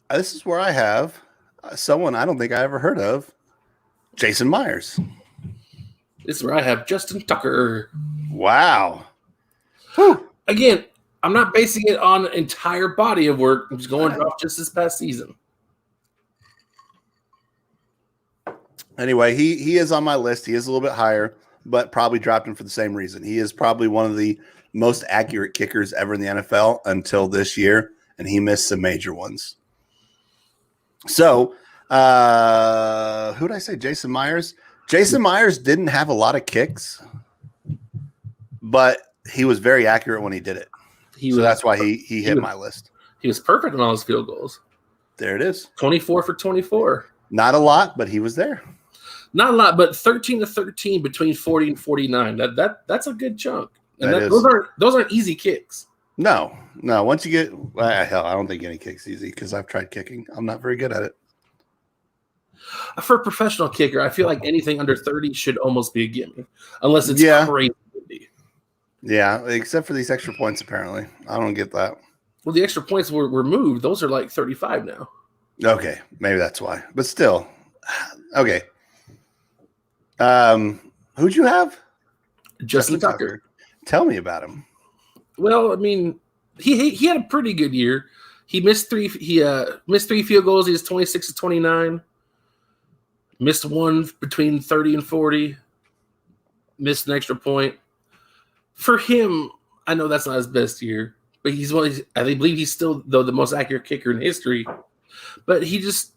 This is where I have someone I don't think I ever heard of, Jason Myers. This is where I have Justin Tucker. Wow. Whew. Again, I'm not basing it on an entire body of work. I'm just going off just this past season. Anyway, he is on my list. He is a little bit higher, but probably dropped him for the same reason. He is probably one of the most accurate kickers ever in the NFL until this year, and he missed some major ones. So, who did I say? Jason Myers? Jason Myers didn't have a lot of kicks, but he was very accurate when he did it. That's why he hit my list. He was perfect on all his field goals. There it is. 24 for 24. Not a lot, but he was there. Not a lot, but 13 to 13 between 40 and 49. That's a good chunk. And those aren't easy kicks. No. Once you get hell, I don't think any kick's easy because I've tried kicking. I'm not very good at it. For a professional kicker, I feel like anything under 30 should almost be a gimme, unless it's crazy. Yeah, except for these extra points. Apparently, I don't get that. Well, the extra points were moved. Those are like 35 now. Okay, maybe that's why. But still, okay. Who'd you have? Justin Tucker. Tell me about him. Well, I mean, he had a pretty good year. He missed 3. He missed 3 field goals. He was 26 to 29. Missed 1 between 30 and 40. Missed an extra point. For him, I know that's not his best year, but I believe he's still the most accurate kicker in history. But he just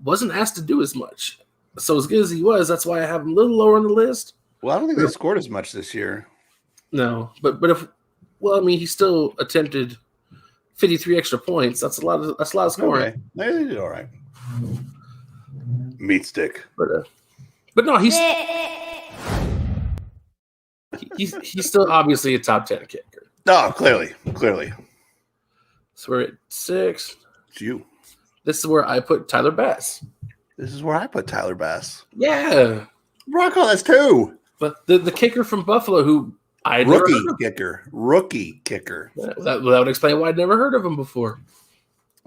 wasn't asked to do as much. So as good as he was, that's why I have him a little lower on the list. Well, I don't think they scored as much this year. No, but if Well, I mean, he still attempted 53 extra points. That's a lot of scoring. Okay. They did all right. Meat stick. But no, he's still obviously a top 10 kicker. Oh, clearly. So we're at 6. It's you. This is where I put Tyler Bass. This is where I put Tyler Bass. Yeah. Rocco, that's 2. But the kicker from Buffalo, who I Rookie kicker. That would explain why I'd never heard of him before.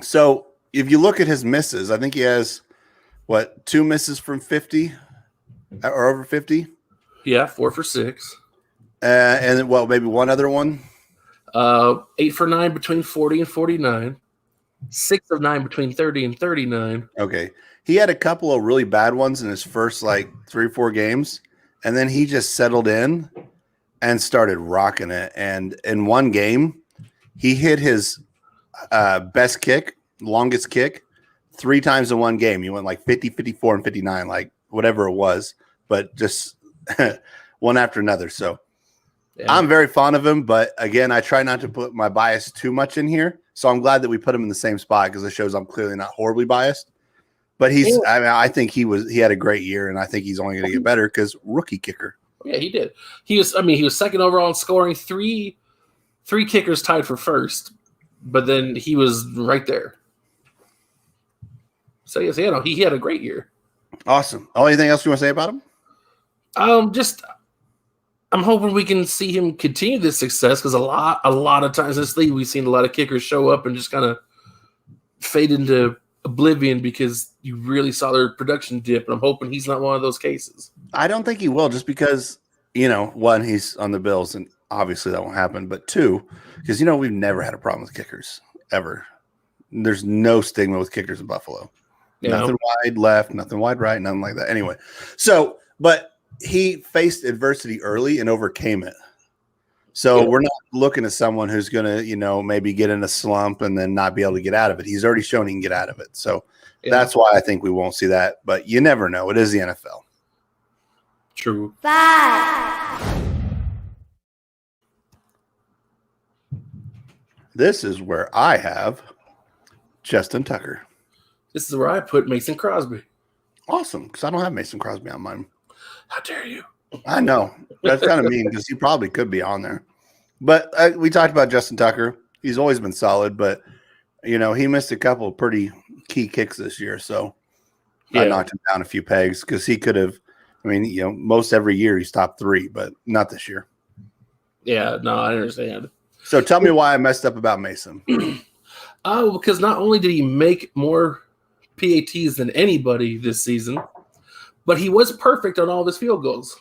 So if you look at his misses, I think he has 2 misses from 50 or over 50. Yeah, 4 for 6. And then, maybe one other one. 8 for 9 between 40 and 49. 6 of 9 between 30 and 39. Okay. He had a couple of really bad ones in his first 3 or 4 games, and then he just settled in and started rocking it. And in one game, he hit his best kick, longest kick, 3 times in one game. He went 50, 54, and 59, whatever it was, but just one after another. So yeah. I'm very fond of him, but again, I try not to put my bias too much in here. So I'm glad that we put him in the same spot because it shows I'm clearly not horribly biased. But I think he had a great year, and I think he's only going to get better because rookie kicker. Yeah, he did. He was second overall in scoring. Three kickers tied for first, but then he was right there. So yes, he had a great year. Awesome. Anything else you want to say about him? I'm hoping we can see him continue this success because a lot of times in this league we've seen a lot of kickers show up and just kind of fade into oblivion because you really saw their production dip, and I'm hoping he's not one of those cases. I don't think he will, just because, one, he's on the Bills, and obviously that won't happen, but 2, because, we've never had a problem with kickers, ever. There's no stigma with kickers in Buffalo. Nothing wide left, nothing wide right, nothing like that. Anyway, but he faced adversity early and overcame it. So we're not looking at someone who's going to, maybe get in a slump and then not be able to get out of it. He's already shown he can get out of it. So that's why I think we won't see that. But you never know. It is the NFL. True. 5. This is where I have Justin Tucker. This is where I put Mason Crosby. Awesome, because I don't have Mason Crosby on mine. How dare you? I know. That's kind of mean because he probably could be on there. But we talked about Justin Tucker. He's always been solid, but, he missed a couple of pretty key kicks this year. So I knocked him down a few pegs because he could have, most every year he's top 3, but not this year. Yeah, no, I understand. So tell me why I messed up about Mason. Because not only did he make more PATs than anybody this season, but he was perfect on all of his field goals.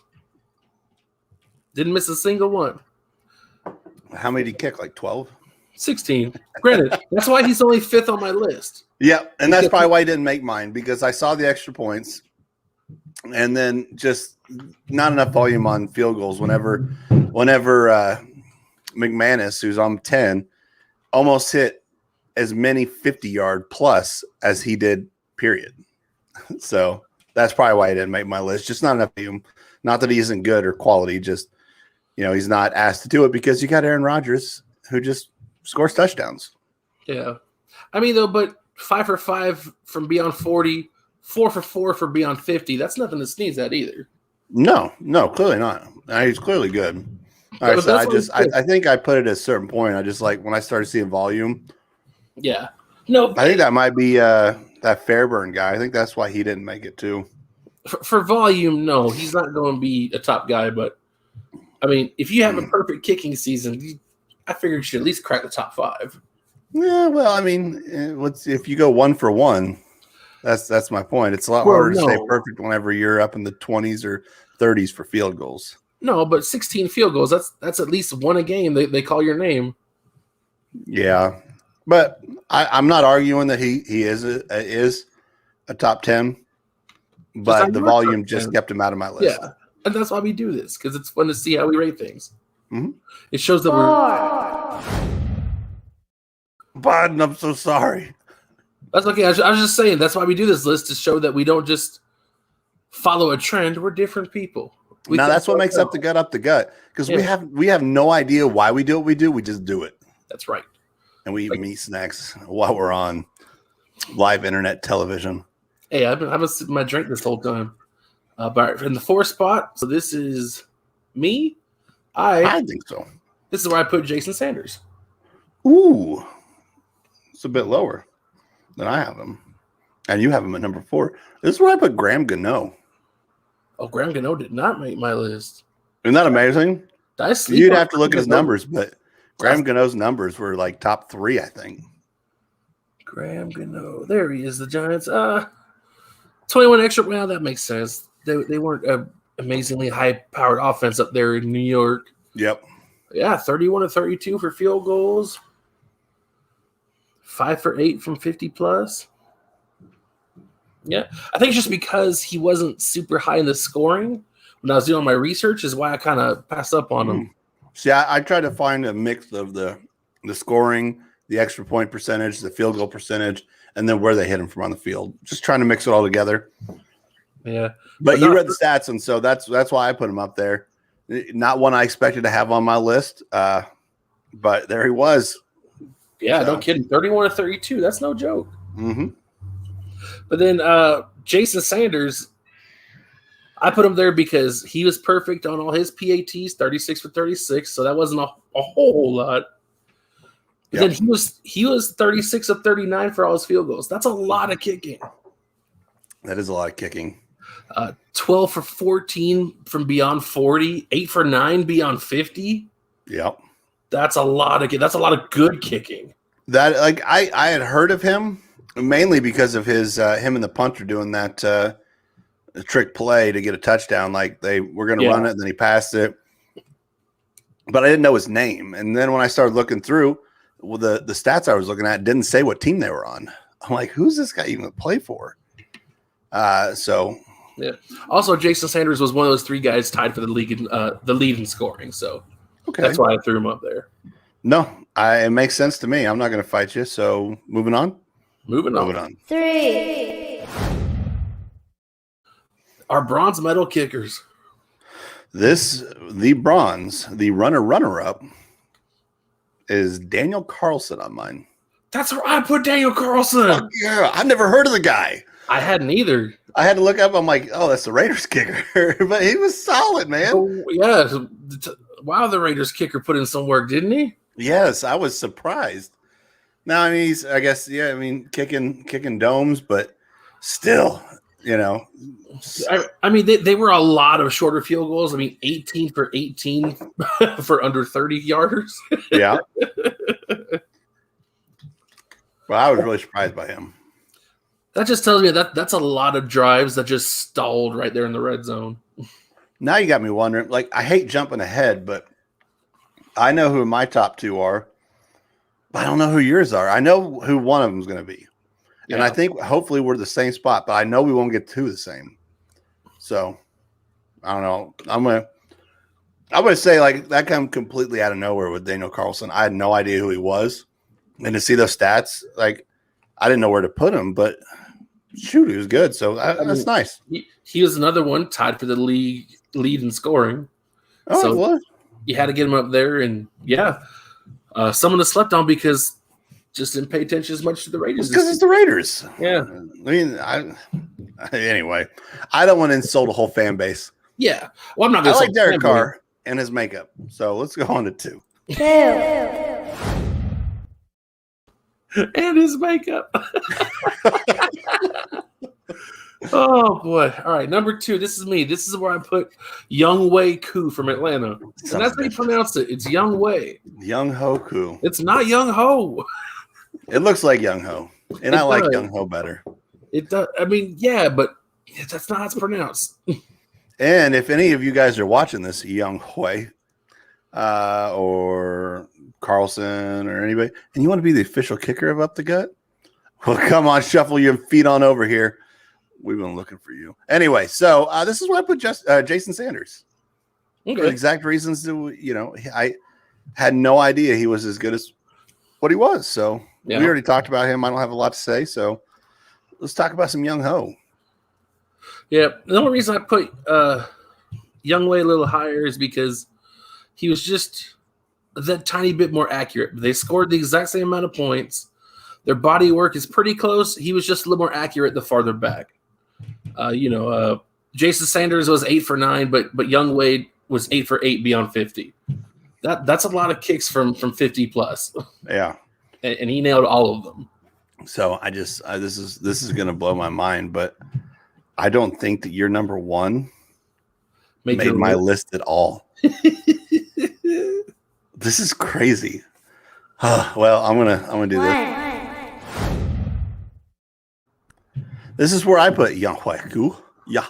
Didn't miss a single one. How many did he kick? 12? 16. Granted, that's why he's only 5th on my list. Yeah, and that's probably why he didn't make mine, because I saw the extra points and then just not enough volume on field goals whenever McManus, who's on 10, almost hit as many 50-yard plus as he did, period. So that's probably why he didn't make my list. Just not enough volume. Not that he isn't good or quality, just he's not asked to do it because you got Aaron Rodgers who just scores touchdowns. Yeah. But 5 for 5 from beyond 40, 4 for 4 for beyond 50, that's nothing to sneeze at either. No, clearly not. He's clearly good. All right, so I think I put it at a certain point. I just when I started seeing volume. Yeah. No. I think that might be that Fairburn guy. I think that's why he didn't make it too. For volume, no, he's not going to be a top guy. But if you have a perfect kicking season, I figured you should at least crack the top 5. Yeah, well, if you go 1 for 1, that's my point. It's a lot harder to stay perfect whenever you're up in the 20s or 30s for field goals. No, but 16 field goals, that's at least one a game. They call your name. Yeah, but I'm not arguing that he is a top 10, but the volume just kept him out of my list. Yeah, and that's why we do this, because it's fun to see how we rate things. Mm-hmm. It shows that 4. Biden, I'm so sorry. That's okay. I was just saying that's why we do this list, to show that we don't just follow a trend. We're different people. Now that's what makes up the gut, because we have no idea why we do what we do. We just do it. That's right. And we eat meat snacks while we're on live internet television. Hey, I've been sipping my drink this whole time. But in the 4th spot, so this is me. I think so. This is where I put Jason Sanders. Ooh, it's a bit lower than I have him, and you have him at number 4. This is where I put Graham Gano. Oh, Graham Gano did not make my list. Isn't that amazing? You'd have to look at his numbers, but Graham Gano's numbers were like top 3, I think. Graham Gano, there he is. The Giants. 21 extra. Well, that makes sense. They weren't an amazingly high-powered offense up there in New York. Yep. Yeah, 31 of 32 for field goals. 5 for 8 from 50 plus. Yeah, I think it's just because he wasn't super high in the scoring when I was doing my research is why I kind of passed up on him. See, I tried to find a mix of the scoring, the extra point percentage, the field goal percentage, and then where they hit him from on the field. Just trying to mix it all together. Yeah, but you read the stats, and so that's why I put him up there. Not one I expected to have on my list, but there he was. Yeah, no kidding. 31 of 32. That's no joke. Mm-hmm. But then Jason Sanders, I put him there because he was perfect on all his PATs, 36 for 36. So that wasn't a whole lot. But then he was 36 of 39 for all his field goals. That's a lot of kicking. That is a lot of kicking. 12 for 14 from beyond 40, 8 for 9 beyond 50. Yep. That's a lot of good kicking. That I had heard of him mainly because of his him and the punter doing that trick play to get a touchdown. Like they were going to run it, and then he passed it. But I didn't know his name. And then when I started looking through, the stats I was looking at didn't say what team they were on. I'm like, who's this guy even play for? Yeah. Also, Jason Sanders was one of those 3 guys tied for the league in the lead in scoring. So that's why I threw him up there. No, it makes sense to me. I'm not going to fight you. So moving on. Moving on. 3. Our bronze medal kickers. The bronze, the runner-up is Daniel Carlson on mine. That's where I put Daniel Carlson. Fuck yeah, I've never heard of the guy. I hadn't either. I had to look up. I'm like, oh, that's the Raiders kicker. But he was solid, man. Oh, yeah. Wow, the Raiders kicker put in some work, didn't he? Yes, I was surprised. Now, I mean, he's, I guess, yeah, I mean, kicking domes, but still, you know. I mean, they were a lot of shorter field goals. I mean, 18 for 18 for under 30 yarders. Yeah. Well, I was really surprised by him. That just tells me that's a lot of drives that just stalled right there in the red zone. Now you got me wondering. Like, I hate jumping ahead, but I know who my top 2 are. But I don't know who yours are. I know who one of them is going to be. And I think hopefully we're the same spot, but I know we won't get 2 the same. So, I don't know. I'm gonna say, like, that came completely out of nowhere with Daniel Carlson. I had no idea who he was. And to see those stats, like, I didn't know where to put him, but shoot, he was good. So that's nice. He was another one tied for the league lead in scoring. Oh, so what? You had to get him up there, and someone that slept on because just didn't pay attention as much to the Raiders. Because it's the Raiders. Yeah. I mean, anyway, I don't want to insult a whole fan base. Yeah. Well, I'm not going to like Derek Carr and his makeup. So let's go on to 2. 2. And his makeup. Oh, boy. All right, number 2. This is me. This is where I put Young Wei Koo from Atlanta. And that's how you pronounce it. It's Young Wei. Young Ho Koo. It's not Young Ho. It looks like Young Ho. And I like Young Ho better. It does. I mean, yeah, but that's not how it's pronounced. And if any of you guys are watching this, Young Hoi or Carlson or anybody, and you want to be the official kicker of Up the Gut, well, come on, shuffle your feet on over here. We've been looking for you. Anyway, so this is where I put Jason Sanders. Okay. For the exact reasons that, I had no idea he was as good as what he was. So we already talked about him. I don't have a lot to say. So let's talk about some Young Ho. Yeah. The only reason I put Youngway a little higher is because he was just that tiny bit more accurate. They scored the exact same amount of points. Their body work is pretty close. He was just a little more accurate the farther back. Jason Sanders was 8 for 9, but Young Wade was 8 for 8 beyond 50. That's a lot of kicks from 50 plus. Yeah, and he nailed all of them. So this is going to blow my mind, but I don't think that your number one made my list at all. This is crazy. Well, I'm gonna do this. This is where I put Young Haiku. Young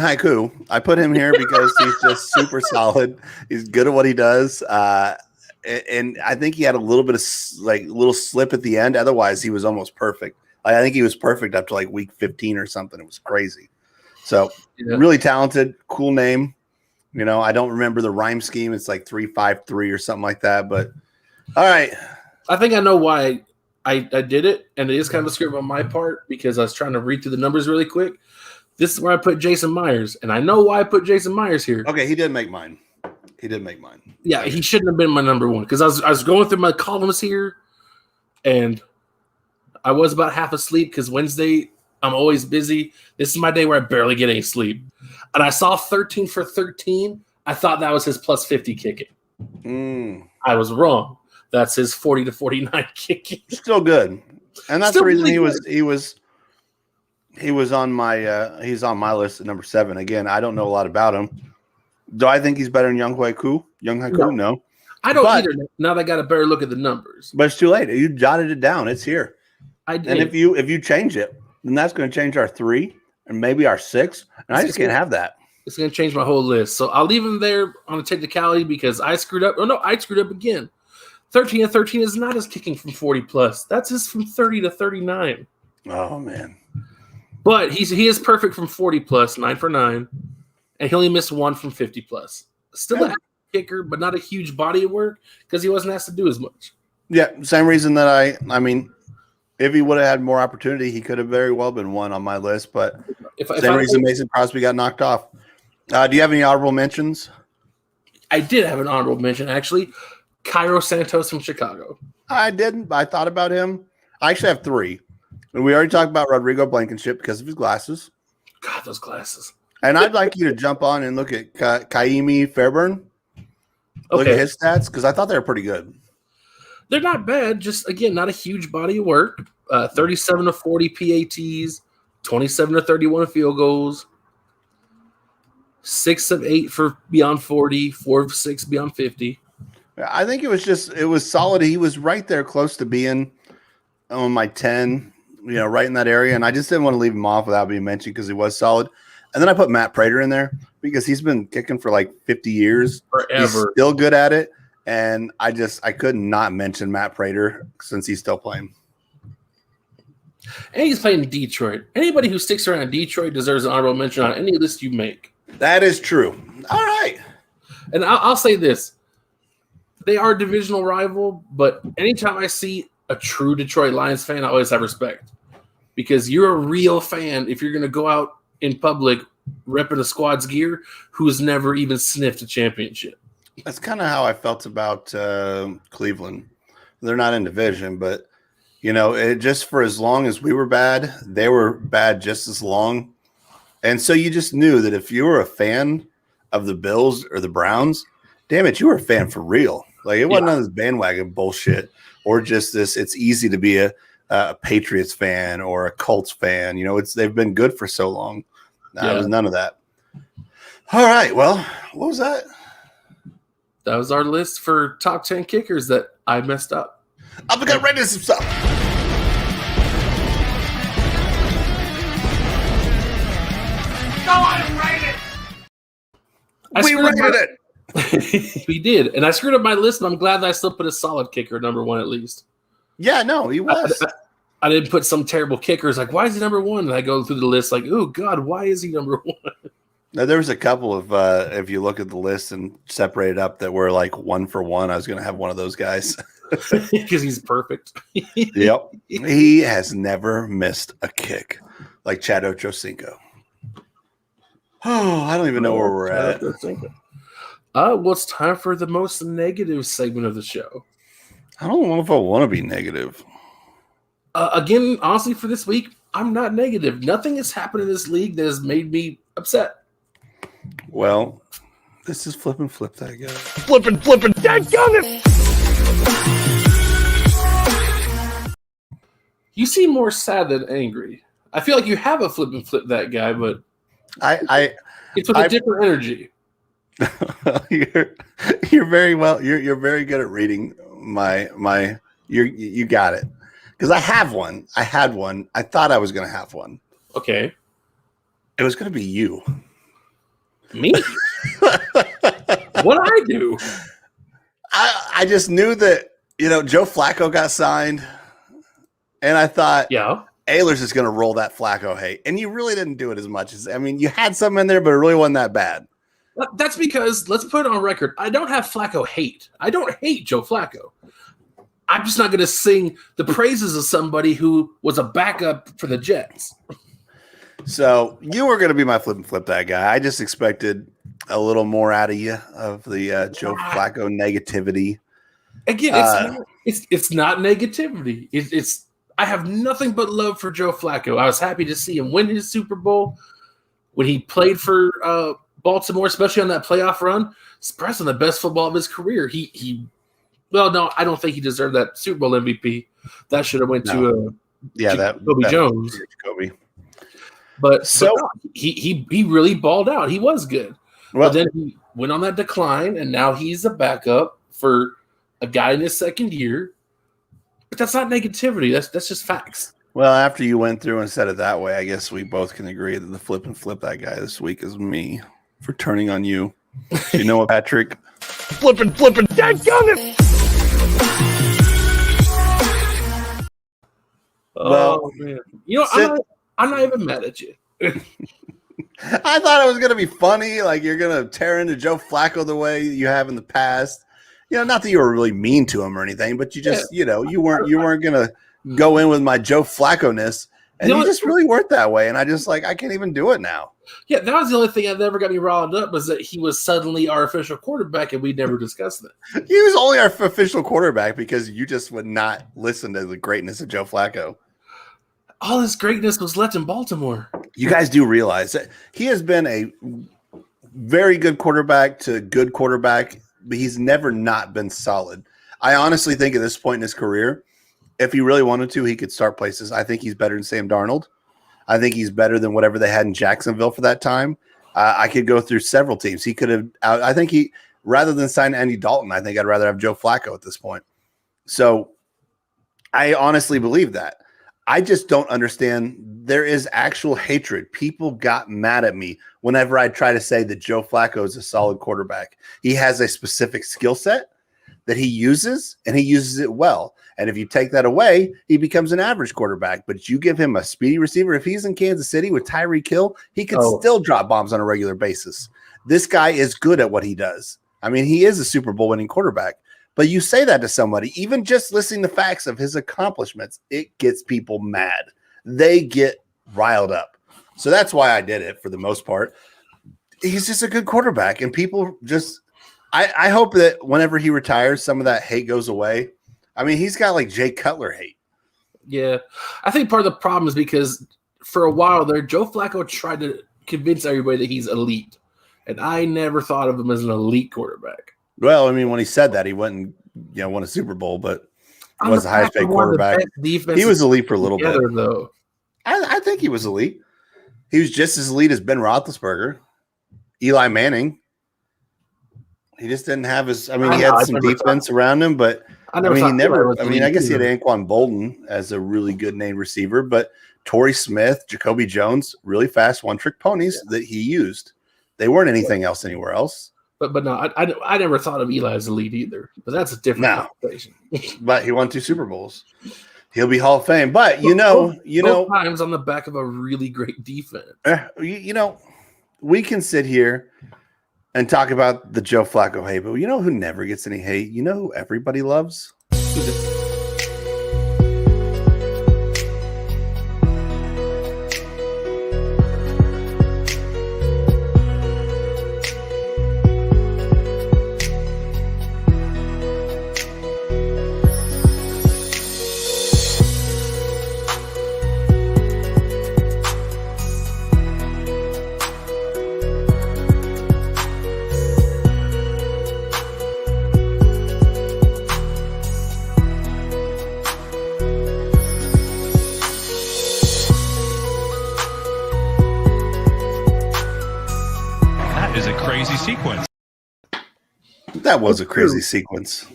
Haiku. I put him here because he's just super solid. He's good at what he does. And I think he had a little bit of little slip at the end. Otherwise, he was almost perfect. I think he was perfect up to like week 15 or something. It was crazy. So really talented, cool name. I don't remember the rhyme scheme. It's like 353 or something like that. But all right. I think I know why I did it. And it is kind of a script on my part because I was trying to read through the numbers really quick. This is where I put Jason Myers. And I know why I put Jason Myers here. Okay, he did make mine. Yeah, he shouldn't have been my number one because I was going through my columns here. And I was about half asleep because Wednesday I'm always busy. This is my day where I barely get any sleep. And I saw 13 for 13. I thought that was his plus 50 kicking. I was wrong. That's his 40 to 49 kicking. Still good. And that's Still the reason really he was on my he's on my list at number 7. Again, I don't know a lot about him. Do I think he's better than Young Haiku? No. I don't either. Now that I got a better look at the numbers. But it's too late. You jotted it down. It's here. I did. And if you change it, then that's going to change our 3 and maybe our 6. And I just can't have that. It's going to change my whole list. So I'll leave him there on a technicality because I screwed up. Oh, no, I screwed up again. 13 and 13 is not his kicking from 40 plus. That's his from 30 to 39. Oh, man. But he is perfect from 40 plus, 9 for 9. And he only missed 1 from 50 plus. Still a kicker, but not a huge body of work because he wasn't asked to do as much. Yeah, same reason that I mean, if he would have had more opportunity, he could have very well been one on my list. But same reason Mason Crosby got knocked off. Do you have any honorable mentions? I did have an honorable mention, actually. Cairo Santos from Chicago. I didn't, but I thought about him. I actually have 3. And we already talked about Rodrigo Blankenship because of his glasses. God, those glasses. And I'd like you to jump on and look at Kaimi Fairburn. Look at his stats because I thought they were pretty good. They're not bad. Just, again, not a huge body of work. 37 to 40 PATs, 27 to 31 field goals, 6 of 8 for beyond 40, 4 of 6 beyond 50. I think it was solid. He was right there close to being on my 10, right in that area. And I just didn't want to leave him off without being mentioned because he was solid. And then I put Matt Prater in there because he's been kicking for like 50 years. Forever. He's still good at it. And I could not mention Matt Prater since he's still playing. And he's playing in Detroit. Anybody who sticks around Detroit deserves an honorable mention on any list you make. That is true. All right. And I'll say this. They are a divisional rival, but anytime I see a true Detroit Lions fan, I always have respect. Because you're a real fan if you're going to go out in public repping a squad's gear who's never even sniffed a championship. That's kind of how I felt about Cleveland. They're not in division, but, just for as long as we were bad, they were bad just as long. And so you just knew that if you were a fan of the Bills or the Browns, damn it, you were a fan for real. Like, it wasn't none of this bandwagon bullshit or just this, it's easy to be a Patriots fan or a Colts fan. They've been good for so long. It was none of that. All right. Well, what was that? That was our list for top 10 kickers that I messed up. I'm going to write this stuff. We rated it. We did. And I screwed up my list, but I'm glad that I still put a solid kicker number 1 at least. Yeah, no, he was. I didn't put some terrible kickers like, why is he number 1? And I go through the list like, oh, God, why is he number 1? Now, there was a couple of, if you look at the list and separate it up, that were like 1 for 1. I was going to have one of those guys. Because he's perfect. Yep. He has never missed a kick like Chad Ochocinco. Oh, I don't even know where we're at. Well, it's time for the most negative segment of the show. I don't know if I want to be negative. Again, honestly, for this week, I'm not negative. Nothing has happened in this league that has made me upset. Well, this is flip that guy. Flipping. Dadgummit! You seem more sad than angry. I feel like you have a flip that guy, but it's with a different energy. You're very well. You're very good at reading my. You got it. Because I have one. I had one. I thought I was going to have one. Okay. It was going to be you. Me? What I do? I just knew that, Joe Flacco got signed. And I thought, yeah, Ehlers is going to roll that Flacco hate. And you really didn't do it as much as, you had some in there, but it really wasn't that bad. That's because, let's put it on record, I don't have Flacco hate. I don't hate Joe Flacco. I'm just not going to sing the praises of somebody who was a backup for the Jets. So you were going to be my flip that guy. I just expected a little more out of you of the Joe Flacco negativity. Again, it's not negativity. It's I have nothing but love for Joe Flacco. I was happy to see him win his Super Bowl when he played for Baltimore, especially on that playoff run. It's probably the best football of his career. Well, no, I don't think he deserved that Super Bowl MVP. That should have went to Jacoby Jones. Jacoby. But he really balled out. He was good. Well, but then he went on that decline, and now he's a backup for a guy in his second year. But that's not negativity. That's just facts. Well, after you went through and said it that way, I guess we both can agree that the flip that guy this week is me for turning on you. You know what, Patrick? Flipping. Dadgummit! Well, man. I'm not even mad at you. I thought it was going to be funny. Like, you're going to tear into Joe Flacco the way you have in the past. Not that you were really mean to him or anything, but you just, you weren't going to go in with my Joe Flacco-ness. And you just really weren't that way. And I just I can't even do it now. Yeah, that was the only thing that never got me riled up was that he was suddenly our official quarterback and we never discussed it. He was only our official quarterback because you just would not listen to the greatness of Joe Flacco. All his greatness was left in Baltimore. You guys do realize that he has been a very good quarterback to good quarterback, but he's never not been solid. I honestly think at this point in his career, if he really wanted to, he could start places. I think he's better than Sam Darnold. I think he's better than whatever they had in Jacksonville for that time. I could go through several teams. He could have – I think rather than sign Andy Dalton, I think I'd rather have Joe Flacco at this point. So I honestly believe that. I just don't understand. There is actual hatred. People got mad at me whenever I try to say that Joe Flacco is a solid quarterback. He has a specific skill set that he uses, and he uses it well. And if you take that away, he becomes an average quarterback. But you give him a speedy receiver. If he's in Kansas City with Tyreek Hill, he can still drop bombs on a regular basis. This guy is good at what he does. I mean, he is a Super Bowl winning quarterback. But you say that to somebody, even just listening to facts of his accomplishments, it gets people mad. They get riled up. So that's why I did it for the most part. He's just a good quarterback. And people just – I hope that whenever he retires, some of that hate goes away. I mean, he's got like Jay Cutler hate. Yeah. I think part of the problem is because for a while there, Joe Flacco tried to convince everybody that he's elite. And I never thought of him as an elite quarterback. Well, I mean, when he said that, he went and won a Super Bowl, but he was the highest paid quarterback. He was elite for a little bit. Though. I think he was elite. He was just as elite as Ben Roethlisberger, Eli Manning. He just didn't have his – he had some defense around him, but – I guess he had Anquan Bolden as a really good named receiver, but Torrey Smith, Jacoby Jones, really fast one-trick ponies that he used. They weren't anything else anywhere else. But no, I never thought of Eli as a lead either. But that's a different conversation. But he won 2 Super Bowls. He'll be Hall of Fame. But both times on the back of a really great defense. We can sit here and talk about the Joe Flacco hate, but you know who never gets any hate? You know who everybody loves? is a crazy sequence. That was a crazy sequence.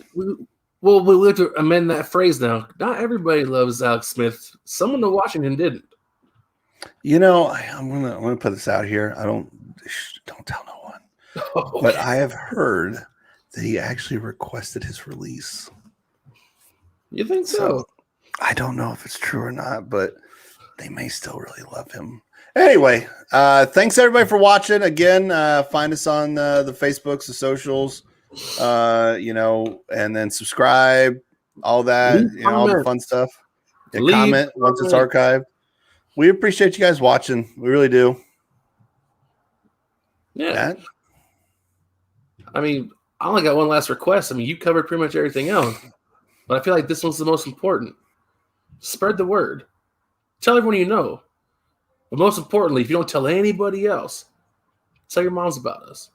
Well, we have to amend that phrase now. Not everybody loves Alex Smith. Someone in Washington didn't. You know, I'm gonna put this out here. Don't tell no one. Okay. But I have heard that he actually requested his release. You think so? I don't know if it's true or not, but they may still really love him. Anyway, thanks everybody for watching. Again, find us on the Facebooks, the socials, and then subscribe, all that, all the fun stuff. Comment once it's archived. We appreciate you guys watching. We really do. Yeah. Matt? I mean, I only got one last request. I mean, you covered pretty much everything else, but I feel like this one's the most important. Spread the word. Tell everyone you know. But most importantly, if you don't tell anybody else, tell your moms about us.